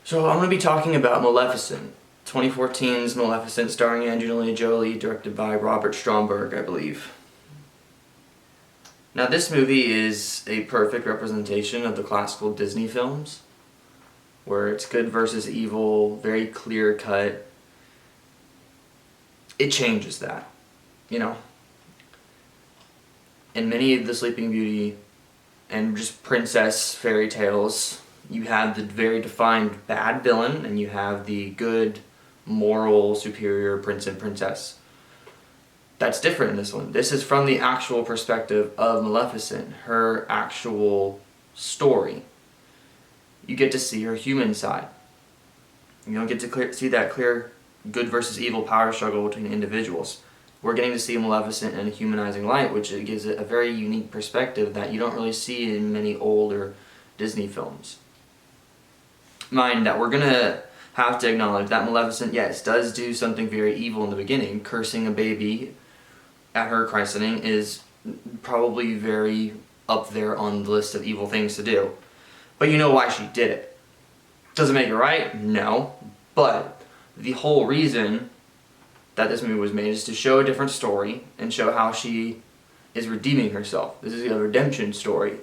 So I'm going to be talking about Maleficent, 2014's Maleficent starring Angelina Jolie, directed by Robert Stromberg, I believe. Now this movie is a perfect representation of the classical Disney films, where it's good versus evil, very clear cut. It changes that, you know. In many of the Sleeping Beauty and just princess fairy tales, you have the very defined bad villain and you have the good, moral, superior prince and princess. That's different in this one. This is from the actual perspective of Maleficent, her actual story. You get to see her human side. You don't get to see that clear good versus evil power struggle between individuals. We're getting to see Maleficent in a humanizing light, which gives it a very unique perspective that you don't really see in many older Disney films. Mind that we're going to have to acknowledge that Maleficent, yes, does do something very evil in the beginning. Cursing a baby at her christening is probably very up there on the list of evil things to do. But you know why she did it. Does it make it right? No. But the whole reason that this movie was made is to show a different story and show how she is redeeming herself. This is a redemption story.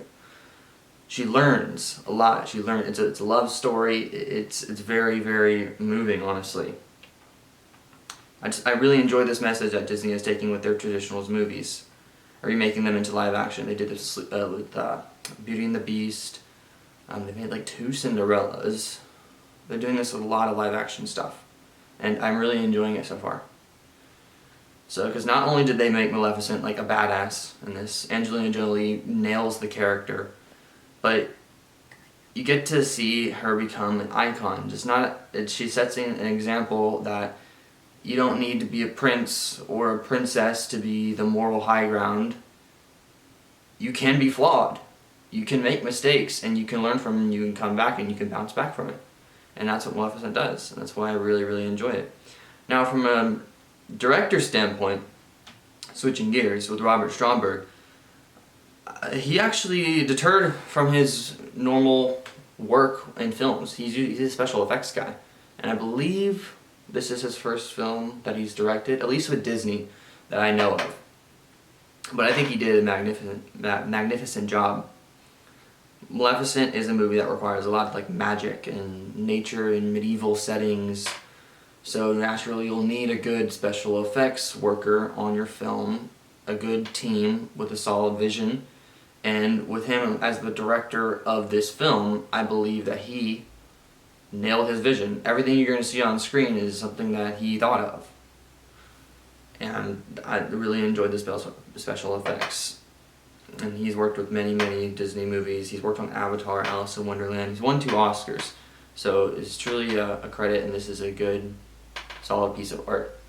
She learns a lot. It's a love story. It's very, very moving, honestly. I really enjoy this message that Disney is taking with their traditional movies, remaking them into live action. They did this with Beauty and the Beast. They made like 2 Cinderellas. They're doing this with a lot of live action stuff, and I'm really enjoying it so far. So, because not only did they make Maleficent like a badass in this, Angelina Jolie nails the character, but you get to see her become an icon. She sets an example that you don't need to be a prince or a princess to be the moral high ground. You can be flawed. You can make mistakes, and you can learn from them, you can come back, and you can bounce back from it. And that's what Maleficent does, and that's why I really, really enjoy it. Now, from a director's standpoint, switching gears with Robert Stromberg, he actually deterred from his normal work in films. He's a special effects guy, and I believe this is his first film that he's directed, at least with Disney, that I know of. But I think he did a magnificent job. Maleficent is a movie that requires a lot of like magic and nature and medieval settings, so naturally you'll need a good special effects worker on your film, a good team with a solid vision, and with him as the director of this film, I believe that he nailed his vision. Everything you're going to see on screen is something that he thought of, and I really enjoyed the special effects. And he's worked with many, many Disney movies. He's worked on Avatar, Alice in Wonderland. He's won 2 Oscars. So it's truly a credit, and this is a good, solid piece of art.